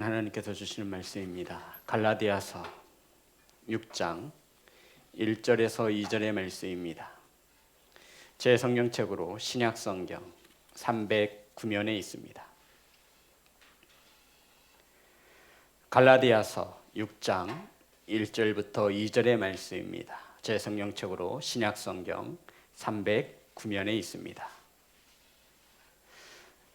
하나님께서 주시는 말씀입니다. 갈라디아서 6장 1절에서 2절의 말씀입니다. 제 성경책으로 신약성경 309면에 있습니다. 갈라디아서 6장 1절부터 2절의 말씀입니다. 제 성경책으로 신약성경 309면에 있습니다.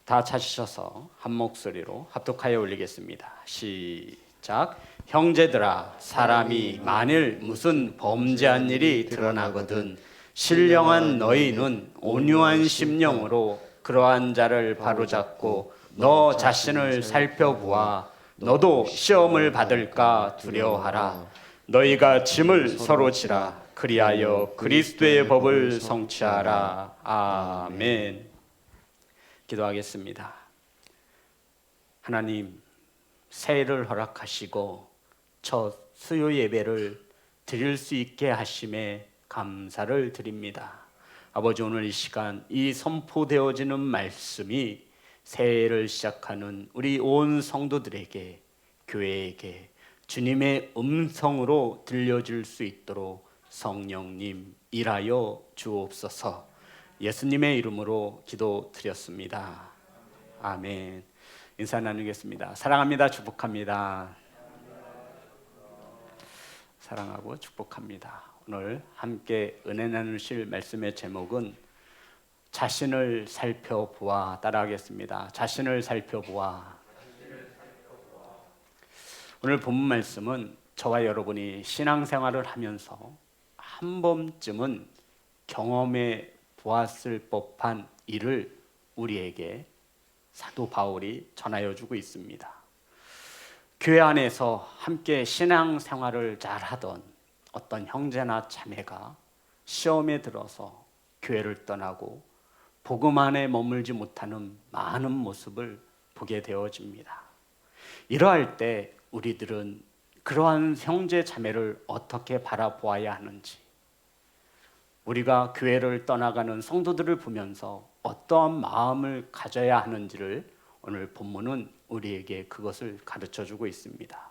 다 찾으셔서 한 목소리로 합독하여 올리겠습니다. 시작. 형제들아, 사람이 만일 무슨 범죄한 일이 드러나거든 신령한 너희는 온유한 심령으로 그러한 자를 바로잡고 너 자신을 살펴보아 너도 시험을 받을까 두려워하라. 너희가 짐을 서로 지라. 그리하여 그리스도의 법을 성취하라. 아멘. 기도하겠습니다. 하나님, 새해를 허락하시고 첫 수요 예배를 드릴 수 있게 하심에 감사를 드립니다. 아버지, 오늘 이 시간 이 선포되어지는 말씀이 새해를 시작하는 우리 온 성도들에게, 교회에게 주님의 음성으로 들려질 수 있도록 성령님 일하여 주옵소서. 예수님의 이름으로 기도드렸습니다. 아멘. 인사 나누겠습니다. 사랑합니다. 축복합니다. 사랑하고 축복합니다. 오늘 함께 은혜 나누실 말씀의 제목은 자신을 살펴보아. 따라하겠습니다. 자신을 살펴보아. 오늘 본문 말씀은 저와 여러분이 신앙생활을 하면서 한 번쯤은 경험해 보았을 법한 일을 우리에게 사도 바울이 전하여 주고 있습니다. 교회 안에서 함께 신앙생활을 잘 하던 어떤 형제나 자매가 시험에 들어서 교회를 떠나고 복음 안에 머물지 못하는 많은 모습을 보게 되어집니다. 이러할 때 우리들은 그러한 형제 자매를 어떻게 바라보아야 하는지, 우리가 교회를 떠나가는 성도들을 보면서 어떠한 마음을 가져야 하는지를 오늘 본문은 우리에게 그것을 가르쳐주고 있습니다.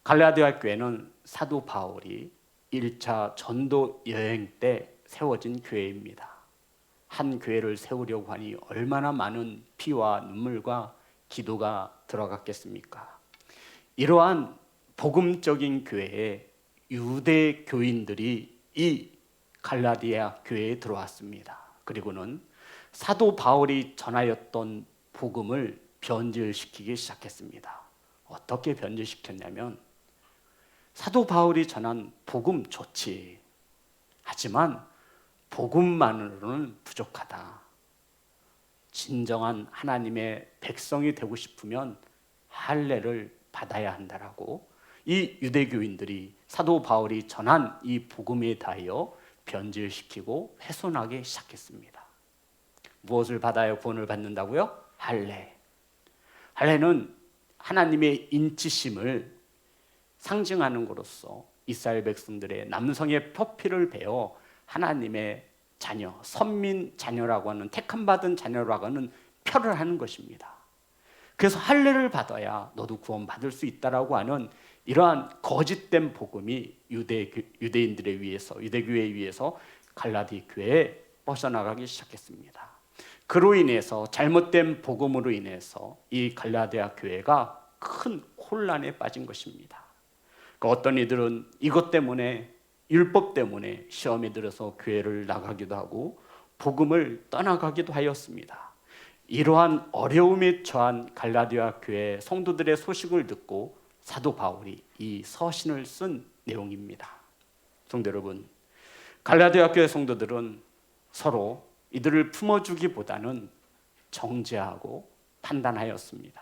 갈라디아 교회는 사도 바울이 1차 전도 여행 때 세워진 교회입니다. 한 교회를 세우려고 하니 얼마나 많은 피와 눈물과 기도가 들어갔겠습니까? 이러한 복음적인 교회에 유대 교인들이 이 갈라디아 교회에 들어왔습니다. 그리고는 사도 바울이 전하였던 복음을 변질시키기 시작했습니다. 어떻게 변질시켰냐면, 사도 바울이 전한 복음 좋지, 하지만 복음만으로는 부족하다. 진정한 하나님의 백성이 되고 싶으면 할례를 받아야 한다라고 이 유대교인들이 사도 바울이 전한 이 복음에 대하여 변질시키고 훼손하기 시작했습니다. 무엇을 받아야 구원을 받는다고요? 할례. 할례는 하나님의 인치심을 상징하는 것으로서 이스라엘 백성들의 남성의 표피를 베어 하나님의 자녀, 선민 자녀라고 하는, 택함받은 자녀라고 하는 표를 하는 것입니다. 그래서 할례를 받아야 너도 구원받을 수 있다라고 하는 이러한 거짓된 복음이 유대인들에 의해서, 유대교회에 의해서 갈라디 교회에 뻗어나가기 시작했습니다. 그로 인해서, 잘못된 복음으로 인해서 이 갈라디아 교회가 큰 혼란에 빠진 것입니다. 그러니까 어떤 이들은 이것 때문에, 율법 때문에 시험에 들어서 교회를 나가기도 하고 복음을 떠나가기도 하였습니다. 이러한 어려움에 처한 갈라디아 교회 성도들의 소식을 듣고 사도 바울이 이 서신을 쓴 내용입니다. 성도 여러분, 갈라디아 교회 성도들은 서로 이들을 품어주기보다는 정죄하고 판단하였습니다.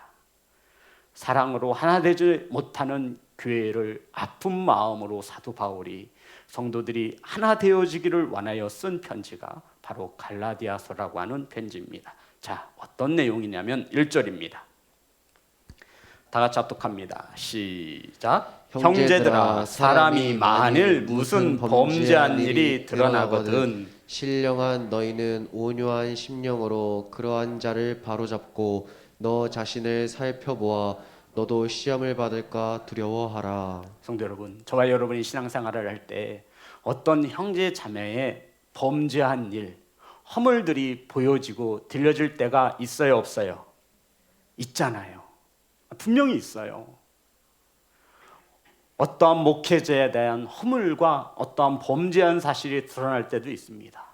사랑으로 하나 되지 못하는 교회를 아픈 마음으로 사도 바울이 성도들이 하나 되어지기를 원하여 쓴 편지가 바로 갈라디아서라고 하는 편지입니다. 자, 어떤 내용이냐면 1절입니다. 다 같이 합독합니다. 시작. 형제들아, 사람이 만일 무슨 범죄한 일이 드러나거든 신령한 너희는 온유한 심령으로 그러한 자를 바로잡고 너 자신을 살펴보아 너도 시험을 받을까 두려워하라. 성도 여러분, 저와 여러분이 신앙생활을 할 때 어떤 형제 자매의 범죄한 일, 허물들이 보여지고 들려질 때가 있어요, 없어요? 있잖아요. 분명히 있어요. 어떠한 목회자에 대한 허물과 어떠한 범죄한 사실이 드러날 때도 있습니다.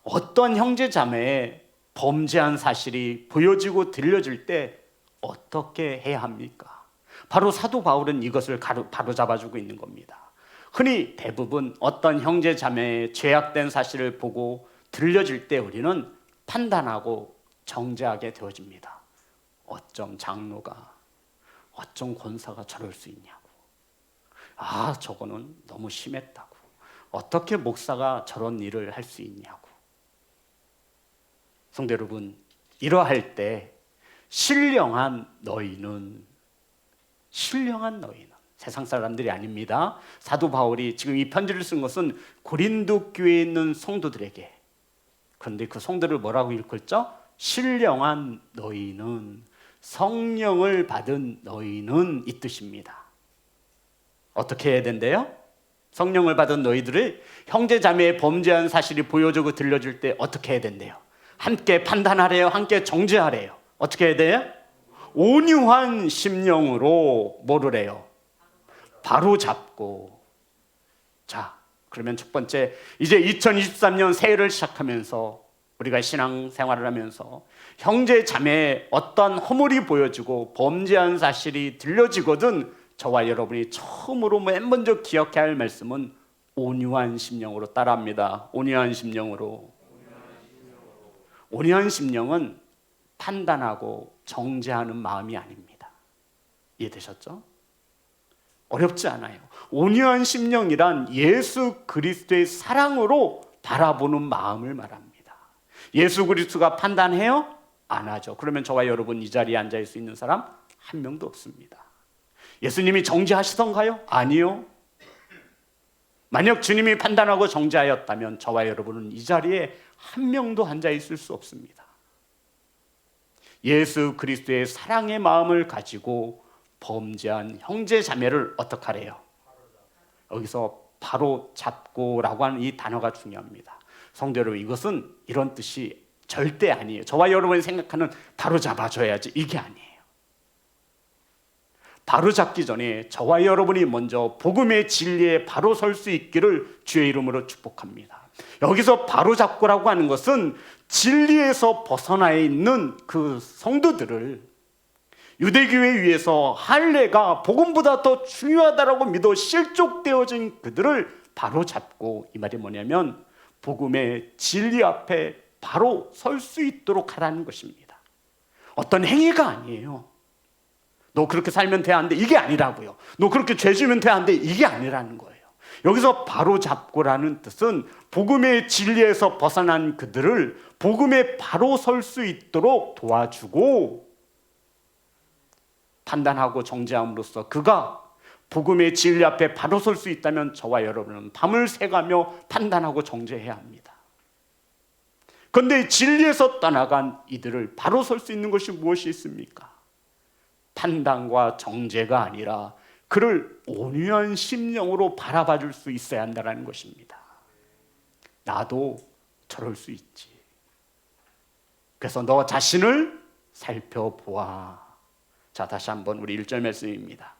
어떤 형제 자매의 범죄한 사실이 보여지고 들려질 때 어떻게 해야 합니까? 바로 사도 바울은 이것을 바로잡아주고 있는 겁니다. 흔히 대부분 어떤 형제 자매의 죄악된 사실을 보고 들려질 때 우리는 판단하고 정죄하게 되어집니다. 어쩜 장로가, 어쩜 권사가 저럴 수 있냐고. 저거는 너무 심했다고. 어떻게 목사가 저런 일을 할 수 있냐고. 성도 여러분, 이러할 때 신령한 너희는 세상 사람들이 아닙니다. 사도 바울이 지금 이 편지를 쓴 것은 고린도 교회에 있는 성도들에게. 그런데 그 성도를 뭐라고 일컬죠? 신령한 너희는, 성령을 받은 너희는 이 뜻입니다. 어떻게 해야 된대요? 성령을 받은 너희들이 형제 자매의 범죄한 사실이 보여지고 들려질 때 어떻게 해야 된대요? 함께 판단하래요? 함께 정죄하래요? 어떻게 해야 돼요? 온유한 심령으로 뭐를 해요? 바로 잡고. 자, 그러면 첫 번째, 이제 2023년 새해를 시작하면서 우리가 신앙생활을 하면서 형제 자매의 어떤 허물이 보여지고 범죄한 사실이 들려지거든 저와 여러분이 처음으로 맨 먼저 기억해야 할 말씀은 온유한 심령으로 따라합니다. 온유한 심령으로. 온유한 심령은 판단하고 정죄하는 마음이 아닙니다. 이해되셨죠? 어렵지 않아요. 온유한 심령이란 예수 그리스도의 사랑으로 바라보는 마음을 말합니다. 예수 그리스도가 판단해요? 안 하죠. 그러면 저와 여러분 이 자리에 앉아 있을 수 있는 사람 한 명도 없습니다. 예수님이 정죄하시던가요? 아니요. 만약 주님이 판단하고 정죄하였다면 저와 여러분은 이 자리에 한 명도 앉아 있을 수 없습니다. 예수 그리스도의 사랑의 마음을 가지고 범죄한 형제 자매를 어떻게 하래요? 여기서 바로 잡고라고 하는 이 단어가 중요합니다. 성도 여러분, 이것은 이런 뜻이 절대 아니에요. 저와 여러분이 생각하는 바로 잡아줘야지, 이게 아니에요. 바로 잡기 전에 저와 여러분이 먼저 복음의 진리에 바로 설 수 있기를 주의 이름으로 축복합니다. 여기서 바로 잡고라고 하는 것은 진리에서 벗어나 있는 그 성도들을 유대교회 위에서 할례가 복음보다 더 중요하다라고 믿어 실족되어진 그들을 바로 잡고, 이 말이 뭐냐면 복음의 진리 앞에 바로 설 수 있도록 하라는 것입니다. 어떤 행위가 아니에요. 너 그렇게 살면 돼 안 돼, 이게 아니라고요. 너 그렇게 죄 지으면 돼 안 돼, 이게 아니라는 거예요. 여기서 바로 잡고라는 뜻은 복음의 진리에서 벗어난 그들을 복음에 바로 설 수 있도록 도와주고 판단하고 정죄함으로써 그가 복음의 진리 앞에 바로 설 수 있다면 저와 여러분은 밤을 새가며 판단하고 정죄해야 합니다. 그런데 진리에서 떠나간 이들을 바로 설 수 있는 것이 무엇이 있습니까? 판단과 정죄가 아니라 그를 온유한 심령으로 바라봐 줄 수 있어야 한다는 것입니다. 나도 저럴 수 있지. 그래서 너 자신을 살펴보아. 자, 다시 한번 우리 1절 말씀입니다.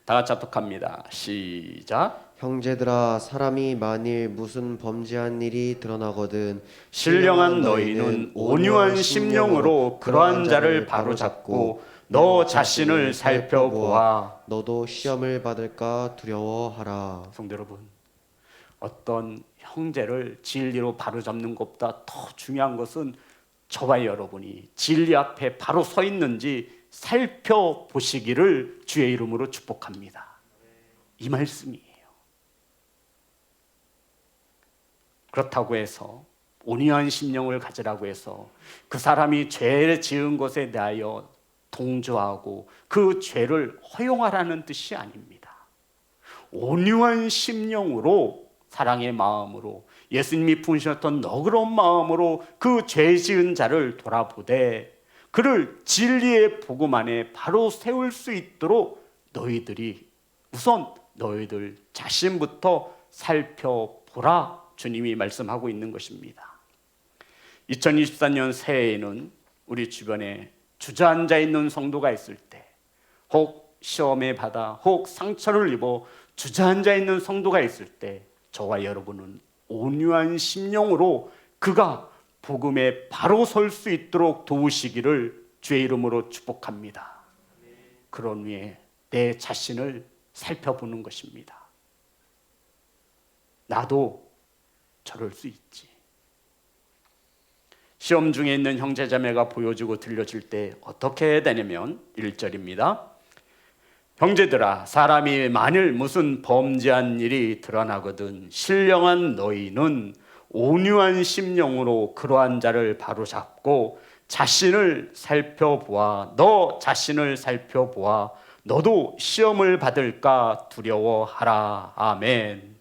다 같이 합독합니다. 시작. 형제들아, 사람이 만일 무슨 범죄한 일이 드러나거든 신령한 너희는 온유한 심령으로 그러한 자를 바로잡고 너 자신을 살펴보아. 너도 시험을 받을까 두려워하라. 성도 여러분, 어떤 형제를 진리로 바로잡는 것보다 더 중요한 것은 저와 여러분이 진리 앞에 바로 서 있는지 살펴보시기를 주의 이름으로 축복합니다. 이 말씀이에요. 그렇다고 해서 온유한 심령을 가지라고 해서 그 사람이 죄를 지은 것에 대하여 동조하고 그 죄를 허용하라는 뜻이 아닙니다. 온유한 심령으로, 사랑의 마음으로, 예수님이 품으셨던 너그러운 마음으로 그 죄 지은 자를 돌아보되 그를 진리의 복음 안에 바로 세울 수 있도록 너희들이 우선 너희들 자신부터 살펴보라, 주님이 말씀하고 있는 것입니다. 2024년 새해에는 우리 주변에 주저앉아 있는 성도가 있을 때, 혹 시험에 받아 혹 상처를 입어 주저앉아 있는 성도가 있을 때, 저와 여러분은 온유한 심령으로 그가 복음에 바로 설 수 있도록 도우시기를 주의 이름으로 축복합니다. 그런 후에 내 자신을 살펴보는 것입니다. 나도 저럴 수 있지. 시험 중에 있는 형제자매가 보여주고 들려줄 때 어떻게 해야 되냐면 1절입니다. 형제들아, 사람이 만일 무슨 범죄한 일이 드러나거든 신령한 너희는 온유한 심령으로 그러한 자를 바로잡고 자신을 살펴보아, 너 자신을 살펴보아 너도 시험을 받을까 두려워하라. 아멘.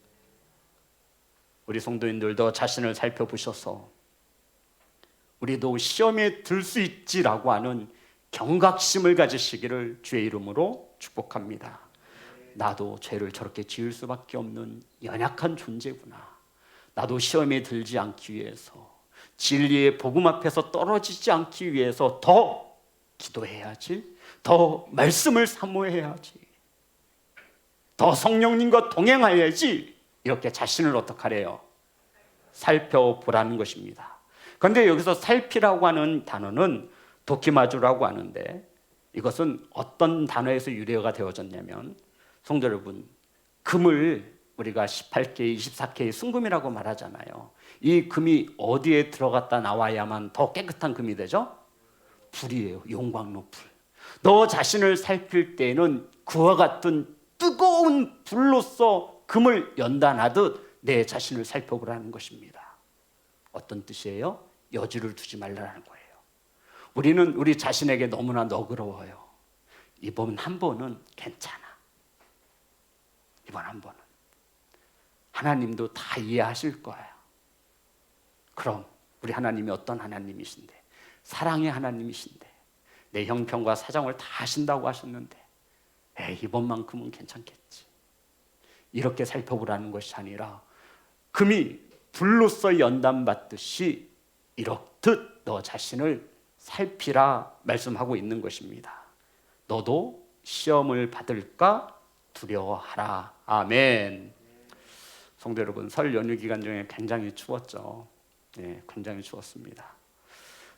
우리 성도님들도 자신을 살펴보셔서 우리도 시험에 들 수 있지라고 하는 경각심을 가지시기를 주의 이름으로 축복합니다. 나도 죄를 저렇게 지을 수밖에 없는 연약한 존재구나. 나도 시험에 들지 않기 위해서, 진리의 복음 앞에서 떨어지지 않기 위해서 더 기도해야지, 더 말씀을 사모해야지, 더 성령님과 동행해야지. 이렇게 자신을 어떻게 하래요? 살펴보라는 것입니다. 그런데 여기서 살피라고 하는 단어는 도키마주라고 하는데, 이것은 어떤 단어에서 유래가 되어졌냐면, 성도 여러분, 금을 우리가 18K, 24K 순금이라고 말하잖아요. 이 금이 어디에 들어갔다 나와야만 더 깨끗한 금이 되죠? 불이에요. 용광로 불. 너 자신을 살필 때에는 그와 같은 뜨거운 불로서 금을 연단하듯 내 자신을 살펴보라는 것입니다. 어떤 뜻이에요? 여지를 두지 말라는 거예요. 우리는 우리 자신에게 너무나 너그러워요. 이번 한 번은 괜찮아. 이번 한 번은 하나님도 다 이해하실 거예요. 그럼 우리 하나님이 어떤 하나님이신데, 사랑의 하나님이신데, 내 형편과 사정을 다 아신다고 하셨는데, 이번만큼은 괜찮겠지. 이렇게 살펴보라는 것이 아니라 금이 불로써 연단받듯이 이렇듯 너 자신을 살피라 말씀하고 있는 것입니다. 너도 시험을 받을까 두려워하라. 아멘. 성도 여러분, 설 연휴 기간 중에 굉장히 추웠죠. 굉장히 추웠습니다.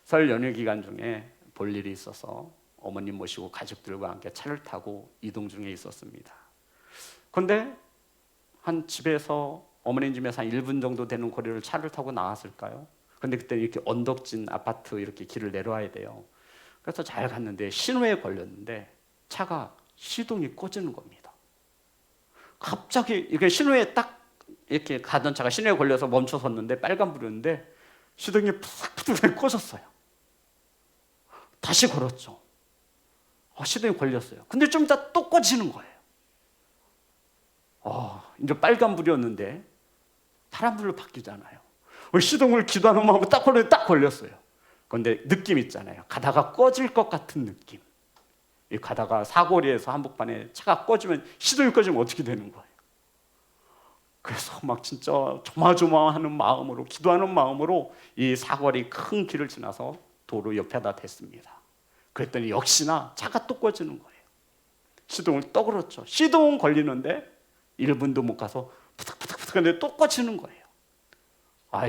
설 연휴 기간 중에 볼 일이 있어서 어머님 모시고 가족들과 함께 차를 타고 이동 중에 있었습니다. 그런데 한 집에서, 어머님 집에서 한 1분 정도 되는 거리를 차를 타고 나왔을까요? 근데 그때 이렇게 언덕진 아파트 이렇게 길을 내려와야 돼요. 그래서 잘 갔는데 신호에 걸렸는데 차가 시동이 꺼지는 겁니다. 갑자기 이게 신호에 딱 이렇게 가던 차가 신호에 걸려서 멈춰 섰는데 빨간불이었는데 시동이 푸득푸득 꺼졌어요. 다시 걸었죠. 시동이 걸렸어요. 근데 좀 이따 또 꺼지는 거예요. 이제 빨간불이었는데 파란불로 바뀌잖아요. 시동을 기도하는 마음으로 딱 걸렸는데 딱 걸렸어요. 그런데 느낌 있잖아요. 가다가 꺼질 것 같은 느낌. 가다가 사거리에서 한복판에 차가 꺼지면, 시동이 꺼지면 어떻게 되는 거예요? 그래서 막 진짜 조마조마하는 마음으로, 기도하는 마음으로 이 사거리 큰 길을 지나서 도로 옆에다 댔습니다. 그랬더니 역시나 차가 또 꺼지는 거예요. 시동을 또 걸었죠. 시동 걸리는데 1분도 못 가서 푸득푸득푸득 하는데 또 꺼지는 거예요.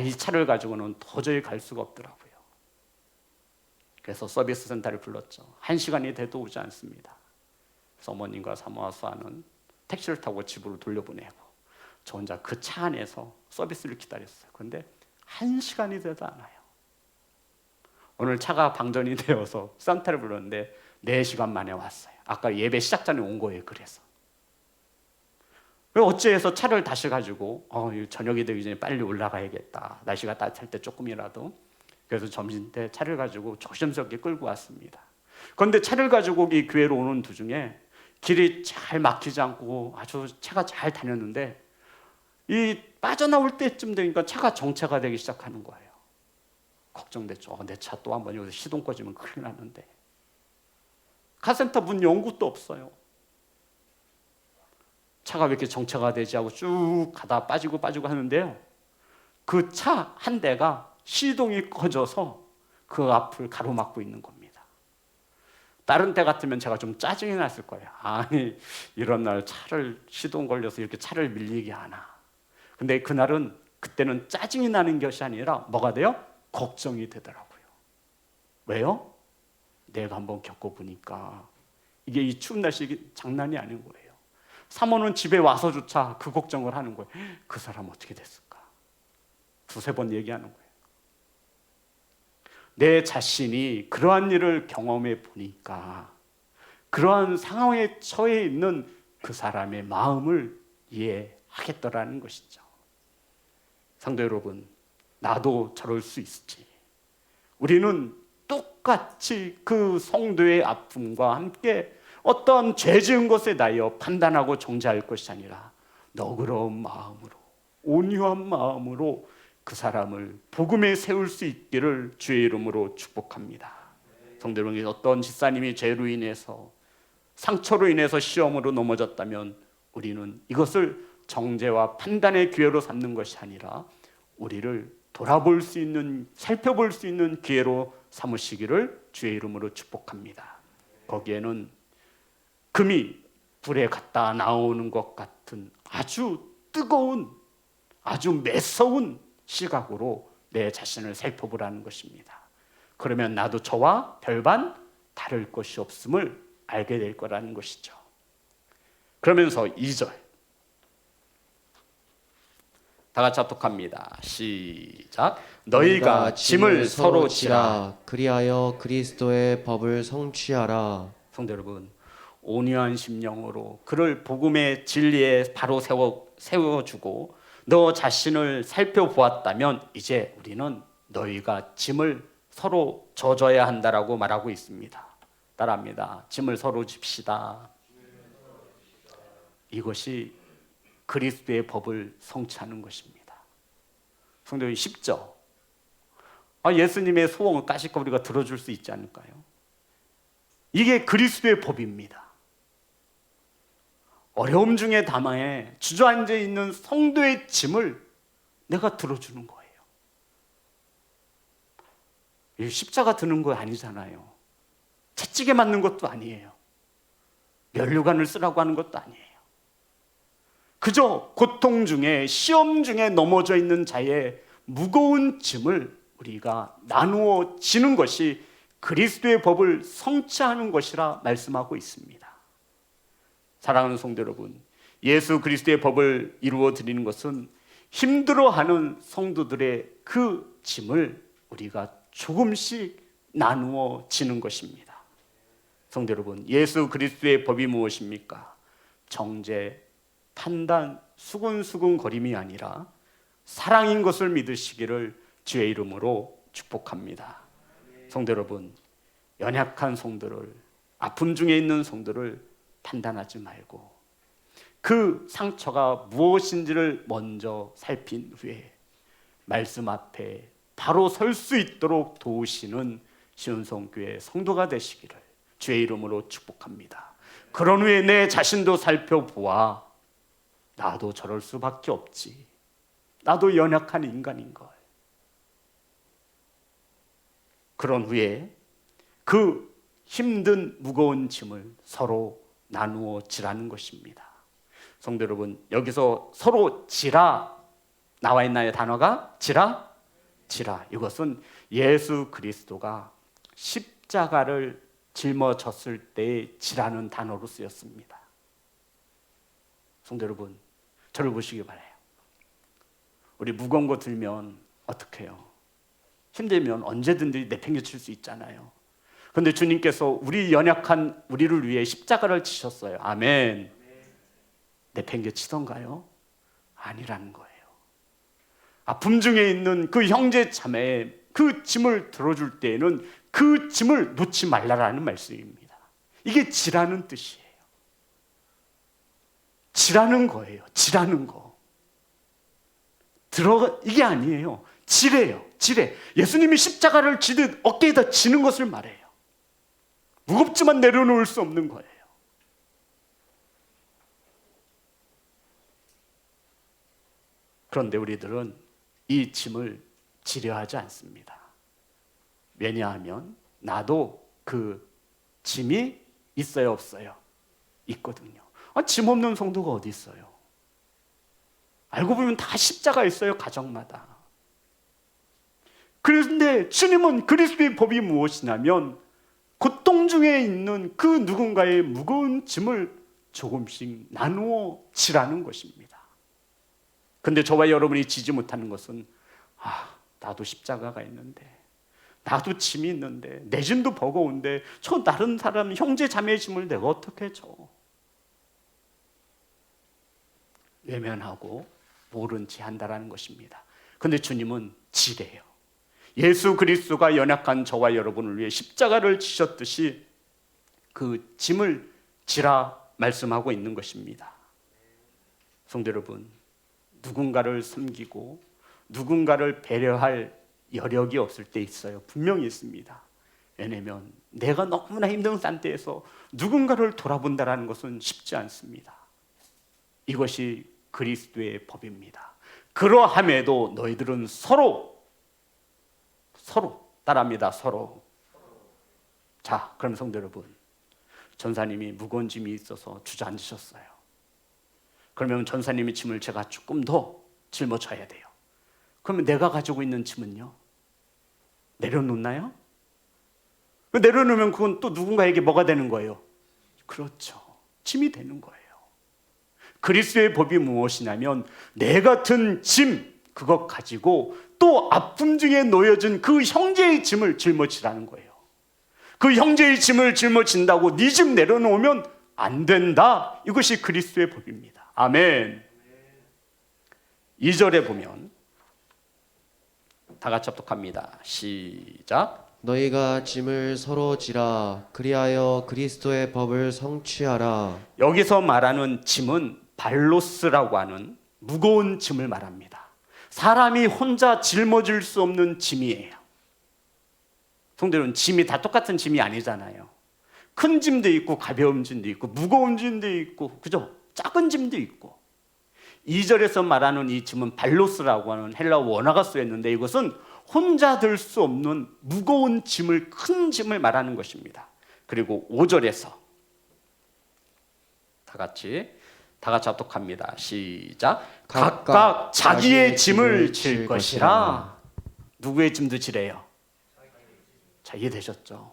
이 차를 가지고는 도저히 갈 수가 없더라고요. 그래서 서비스 센터를 불렀죠. 1시간이 돼도 오지 않습니다. 그래서 어머님과 사모하는 택시를 타고 집으로 돌려보내고 저 혼자 그 차 안에서 서비스를 기다렸어요. 그런데 1시간이 돼도 안 와요. 오늘 차가 방전이 되어서 산타를 불렀는데 4시간 만에 왔어요. 아까 예배 시작 전에 온 거예요. 그래서 어찌해서 차를 다시 가지고 저녁이 되기 전에 빨리 올라가야겠다. 날씨가 따뜻할 때 조금이라도. 그래서 점심 때 차를 가지고 조심스럽게 끌고 왔습니다. 그런데 차를 가지고 이 교회로 오는 도중에 길이 잘 막히지 않고 아주 차가 잘 다녔는데 이 빠져나올 때쯤 되니까 차가 정체가 되기 시작하는 거예요. 걱정됐죠. 내 차 또 한번 여기서 시동 꺼지면 큰일 나는데. 카센터 문 연 곳도 없어요. 차가 왜 이렇게 정체가 되지 하고 쭉 가다 빠지고 하는데요. 그 차 한 대가 시동이 꺼져서 그 앞을 가로막고 있는 겁니다. 다른 때 같으면 제가 좀 짜증이 났을 거예요. 아니, 이런 날 차를 시동 걸려서 이렇게 차를 밀리게 하나. 근데 그때는 짜증이 나는 것이 아니라 뭐가 돼요? 걱정이 되더라고요. 왜요? 내가 한번 겪어보니까 이게 이 추운 날씨 이게 장난이 아닌 거예요. 사모는 집에 와서조차 그 걱정을 하는 거예요. 그 사람 어떻게 됐을까? 두세 번 얘기하는 거예요. 내 자신이 그러한 일을 경험해 보니까 그러한 상황에 처해 있는 그 사람의 마음을 이해하겠더라는 것이죠. 성도 여러분, 나도 저럴 수 있지. 우리는 똑같이 그 성도의 아픔과 함께 어떤 죄 지은 것에 대하여 판단하고 정죄할 것이 아니라 너그러운 마음으로, 온유한 마음으로 그 사람을 복음에 세울 수 있기를 주의 이름으로 축복합니다. 성도 여러분, 어떤 집사님이 죄로 인해서 상처로 인해서 시험으로 넘어졌다면 우리는 이것을 정죄와 판단의 기회로 삼는 것이 아니라 우리를 돌아볼 수 있는, 살펴볼 수 있는 기회로 삼으시기를 주의 이름으로 축복합니다. 거기에는 금이 불에 갔다 나오는 것 같은 아주 뜨거운, 아주 매서운 시각으로 내 자신을 살펴보라는 것입니다. 그러면 나도 저와 별반 다를 것이 없음을 알게 될 거라는 것이죠. 그러면서 2절 다 같이 합독합니다. 시작. 너희가 짐을 서로 지라. 그리하여 그리스도의 법을 성취하라. 성도 여러분, 온유한 심령으로 그를 복음의 진리에 바로 세워주고 너 자신을 살펴보았다면 이제 우리는 너희가 짐을 서로 져줘야 한다라고 말하고 있습니다. 따라합니다. 짐을 서로 집시다. 이것이 그리스도의 법을 성취하는 것입니다. 성도님, 쉽죠? 예수님의 소원을 까짓거 우리가 들어줄 수 있지 않을까요? 이게 그리스도의 법입니다. 어려움 중에 담아에 주저앉아 있는 성도의 짐을 내가 들어주는 거예요. 이 십자가 드는 거 아니잖아요. 채찍에 맞는 것도 아니에요. 면류관을 쓰라고 하는 것도 아니에요. 그저 고통 중에, 시험 중에 넘어져 있는 자의 무거운 짐을 우리가 나누어 지는 것이 그리스도의 법을 성취하는 것이라 말씀하고 있습니다. 사랑하는 성도 여러분, 예수 그리스도의 법을 이루어 드리는 것은 힘들어하는 성도들의 그 짐을 우리가 조금씩 나누어 지는 것입니다. 성도 여러분, 예수 그리스도의 법이 무엇입니까? 정죄, 판단, 수근수근거림이 아니라 사랑인 것을 믿으시기를 주의 이름으로 축복합니다. 성도 여러분, 연약한 성도를, 아픔 중에 있는 성도를 판단하지 말고 그 상처가 무엇인지를 먼저 살핀 후에 말씀 앞에 바로 설 수 있도록 도우시는 시온성교회 성도가 되시기를 주의 이름으로 축복합니다. 그런 후에 내 자신도 살펴보아 나도 저럴 수밖에 없지. 나도 연약한 인간인걸. 그런 후에 그 힘든 무거운 짐을 서로 나누어 지라는 것입니다. 성도 여러분, 여기서 서로 지라 나와 있나요? 단어가 지라? 지라. 이것은 예수 그리스도가 십자가를 짊어졌을 때의 지라는 단어로 쓰였습니다. 성도 여러분, 저를 보시기 바라요. 우리 무거운 거 들면 어떻게 해요? 힘들면 언제든지 내팽개칠 수 있잖아요. 그런데 주님께서 우리 연약한 우리를 위해 십자가를 지셨어요. 아멘. 내팽개치던가요? 아니라는 거예요. 아픔 중에 있는 그 형제 자매의 그 짐을 들어줄 때에는 그 짐을 놓지 말라라는 말씀입니다. 이게 지라는 뜻이에요. 지라는 거예요. 지라는 거. 이게 아니에요. 지래요. 지래. 예수님이 십자가를 지듯 어깨에다 지는 것을 말해요. 무겁지만 내려놓을 수 없는 거예요. 그런데 우리들은 이 짐을 지려하지 않습니다. 왜냐하면 나도 그 짐이 있어요, 없어요? 있거든요. 짐 없는 성도가 어디 있어요? 알고 보면 다 십자가 있어요, 가정마다. 그런데 주님은 그리스도의 법이 무엇이냐면 고통 중에 있는 그 누군가의 무거운 짐을 조금씩 나누어 지라는 것입니다. 근데 저와 여러분이 지지 못하는 것은 나도 십자가가 있는데, 나도 짐이 있는데, 내 짐도 버거운데 저 다른 사람 형제 자매의 짐을 내가 어떻게 져? 외면하고 모른 채 한다라는 것입니다. 근데 주님은 지래요. 예수 그리스도가 연약한 저와 여러분을 위해 십자가를 지셨듯이 그 짐을 지라 말씀하고 있는 것입니다. 성도 여러분, 누군가를 섬기고 누군가를 배려할 여력이 없을 때 있어요. 분명히 있습니다. 왜냐하면 내가 너무나 힘든 상태에서 누군가를 돌아본다는 것은 쉽지 않습니다. 이것이 그리스도의 법입니다. 그러함에도 너희들은 서로 따라합니다. 서로. 자, 그럼 성도 여러분, 전사님이 무거운 짐이 있어서 주저앉으셨어요. 그러면 전사님의 짐을 제가 조금 더 짊어져야 돼요. 그러면 내가 가지고 있는 짐은요? 내려놓나요? 내려놓으면 그건 또 누군가에게 뭐가 되는 거예요? 그렇죠. 짐이 되는 거예요. 그리스도의 법이 무엇이냐면 내 같은 짐, 그것 가지고 또 아픔 중에 놓여진 그 형제의 짐을 짊어지라는 거예요. 그 형제의 짐을 짊어진다고 네 짐 내려놓으면 안 된다. 이것이 그리스도의 법입니다. 아멘. 2절에 보면 다 같이 합독합니다. 시작. 너희가 짐을 서로 지라. 그리하여 그리스도의 법을 성취하라. 여기서 말하는 짐은 발로스라고 하는 무거운 짐을 말합니다. 사람이 혼자 짊어질 수 없는 짐이에요. 성도들은 짐이 다 똑같은 짐이 아니잖아요. 큰 짐도 있고 가벼운 짐도 있고 무거운 짐도 있고, 그죠? 작은 짐도 있고. 2절에서 말하는 이 짐은 발로스라고 하는 헬라어 원어가 쓰였는데 이것은 혼자 들 수 없는 무거운 짐을, 큰 짐을 말하는 것입니다. 그리고 5절에서 다 같이 합독합니다. 시작. 각각 자기의 짐을 질 것이라. 누구의 짐도 지래요? 자, 이해되셨죠?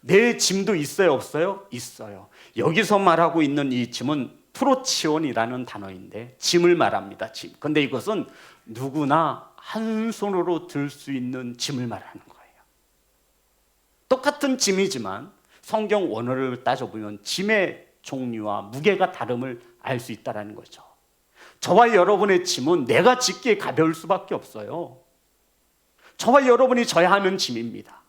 내 짐도 있어요, 없어요? 있어요. 여기서 말하고 있는 이 짐은 프로치온이라는 단어인데 짐을 말합니다. 짐. 근데 이것은 누구나 한 손으로 들 수 있는 짐을 말하는 거예요. 똑같은 짐이지만 성경 원어를 따져보면 짐의 종류와 무게가 다름을 알 수 있다는 거죠. 저와 여러분의 짐은 내가 짓기에 가벼울 수밖에 없어요. 저와 여러분이 져야 하는 짐입니다.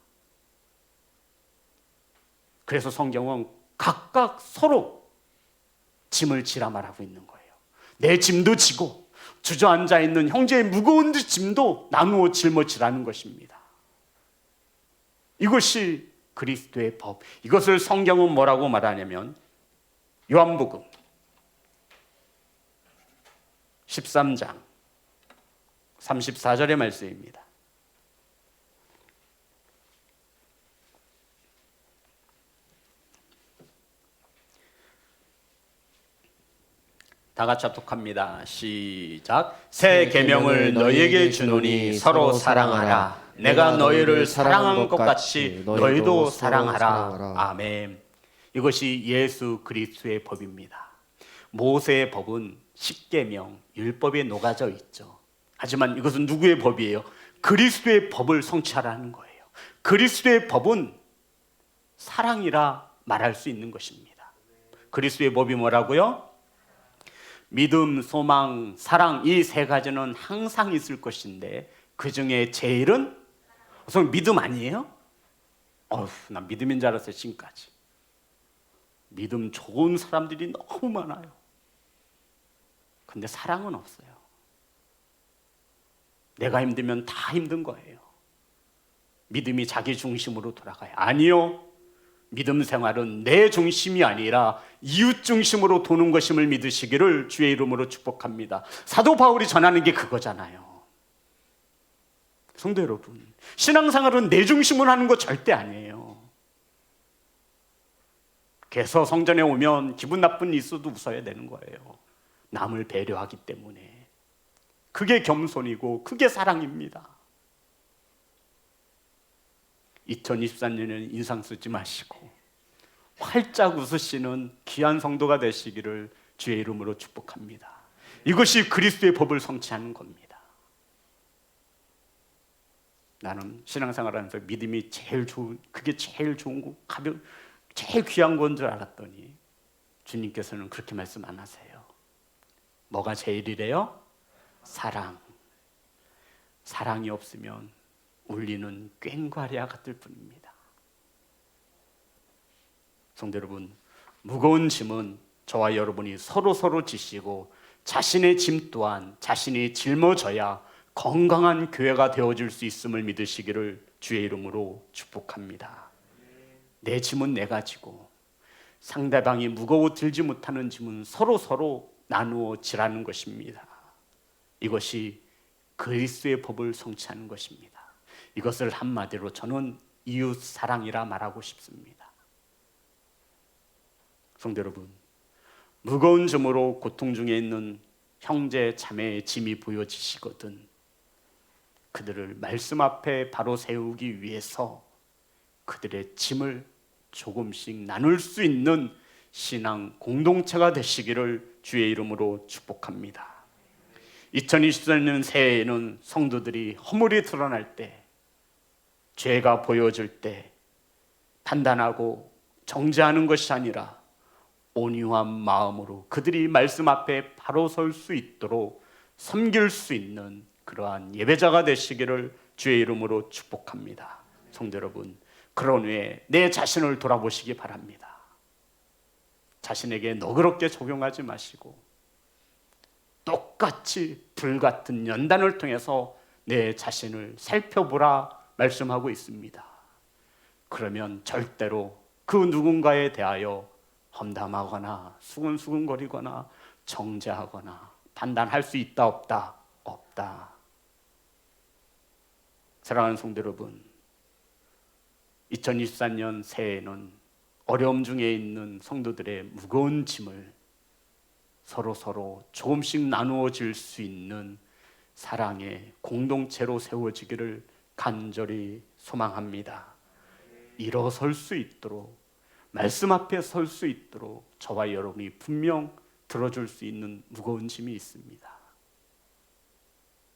그래서 성경은 각각 서로 짐을 지라 말하고 있는 거예요. 내 짐도 지고 주저앉아 있는 형제의 무거운 짐도 나누어 짊어지라는 것입니다. 이것이 그리스도의 법. 이것을 성경은 뭐라고 말하냐면 요한복음 13장 34절의 말씀입니다. 다 같이 합독합니다. 시작. 새 계명을 너희에게 주노니 서로 사랑하라. 내가 너희를 사랑한 것 같이 너희도 사랑하라. 아멘. 이것이 예수 그리스도의 법입니다. 모세의 법은 십계명, 율법에 녹아져 있죠. 하지만 이것은 누구의 법이에요? 그리스도의 법을 성취하라는 거예요. 그리스도의 법은 사랑이라 말할 수 있는 것입니다. 그리스도의 법이 뭐라고요? 믿음, 소망, 사랑, 이 세 가지는 항상 있을 것인데 그 중에 제일은 우선 믿음 아니에요? 난 믿음인 줄 알았어요. 지금까지 믿음 좋은 사람들이 너무 많아요. 근데 사랑은 없어요. 내가 힘들면 다 힘든 거예요. 믿음이 자기 중심으로 돌아가요. 아니요. 믿음 생활은 내 중심이 아니라 이웃 중심으로 도는 것임을 믿으시기를 주의 이름으로 축복합니다. 사도 바울이 전하는 게 그거잖아요. 성도 여러분, 신앙생활은 내 중심으로 하는 거 절대 아니에요. 그래서 성전에 오면 기분 나쁜 일 있어도 웃어야 되는 거예요. 남을 배려하기 때문에. 그게 겸손이고 그게 사랑입니다. 2024년에는 인상 쓰지 마시고 활짝 웃으시는 귀한 성도가 되시기를 주의 이름으로 축복합니다. 이것이 그리스도의 법을 성취하는 겁니다. 나는 신앙생활하면서 믿음이 제일 좋은, 그게 제일 좋은 거, 제일 귀한 건 줄 알았더니 주님께서는 그렇게 말씀 안 하세요. 뭐가 제일이래요? 사랑. 사랑이 없으면 울리는 꽹과리와 같을 뿐입니다. 성도 여러분, 무거운 짐은 저와 여러분이 서로 지시고 자신의 짐 또한 자신이 짊어져야 건강한 교회가 되어줄 수 있음을 믿으시기를 주의 이름으로 축복합니다. 내 짐은 내가 지고 상대방이 무거워 들지 못하는 짐은 서로 나누어 지라는 것입니다. 이것이 그리스도의 법을 성취하는 것입니다. 이것을 한마디로 저는 이웃 사랑이라 말하고 싶습니다. 성도 여러분, 무거운 짐으로 고통 중에 있는 형제 자매의 짐이 보여지시거든 그들을 말씀 앞에 바로 세우기 위해서 그들의 짐을 조금씩 나눌 수 있는 신앙 공동체가 되시기를 주의 이름으로 축복합니다. 2024년 새해에는 성도들이 허물이 드러날 때, 죄가 보여질 때 판단하고 정죄하는 것이 아니라 온유한 마음으로 그들이 말씀 앞에 바로 설 수 있도록 섬길 수 있는 그러한 예배자가 되시기를 주의 이름으로 축복합니다. 성도 여러분, 그런 후에 내 자신을 돌아보시기 바랍니다. 자신에게 너그럽게 적용하지 마시고 똑같이 불같은 연단을 통해서 내 자신을 살펴보라 말씀하고 있습니다. 그러면 절대로 그 누군가에 대하여 험담하거나 수근수근거리거나 정죄하거나 판단할 수 있다 없다? 없다. 사랑하는 성도 여러분, 2024년 새해에는 어려움 중에 있는 성도들의 무거운 짐을 서로 조금씩 나누어질 수 있는 사랑의 공동체로 세워지기를 간절히 소망합니다. 일어설 수 있도록, 말씀 앞에 설 수 있도록 저와 여러분이 분명 들어줄 수 있는 무거운 짐이 있습니다.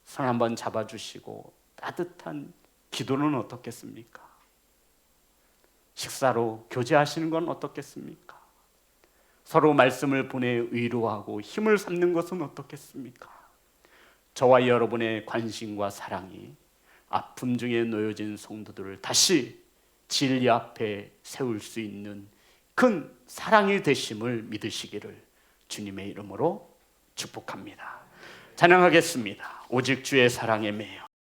손 한번 잡아주시고 따뜻한 기도는 어떻겠습니까? 식사로 교제하시는 건 어떻겠습니까? 서로 말씀을 보내 위로하고 힘을 삼는 것은 어떻겠습니까? 저와 여러분의 관심과 사랑이 아픔 중에 놓여진 성도들을 다시 진리 앞에 세울 수 있는 큰 사랑이 되심을 믿으시기를 주님의 이름으로 축복합니다. 찬양하겠습니다. 오직 주의 사랑에 매여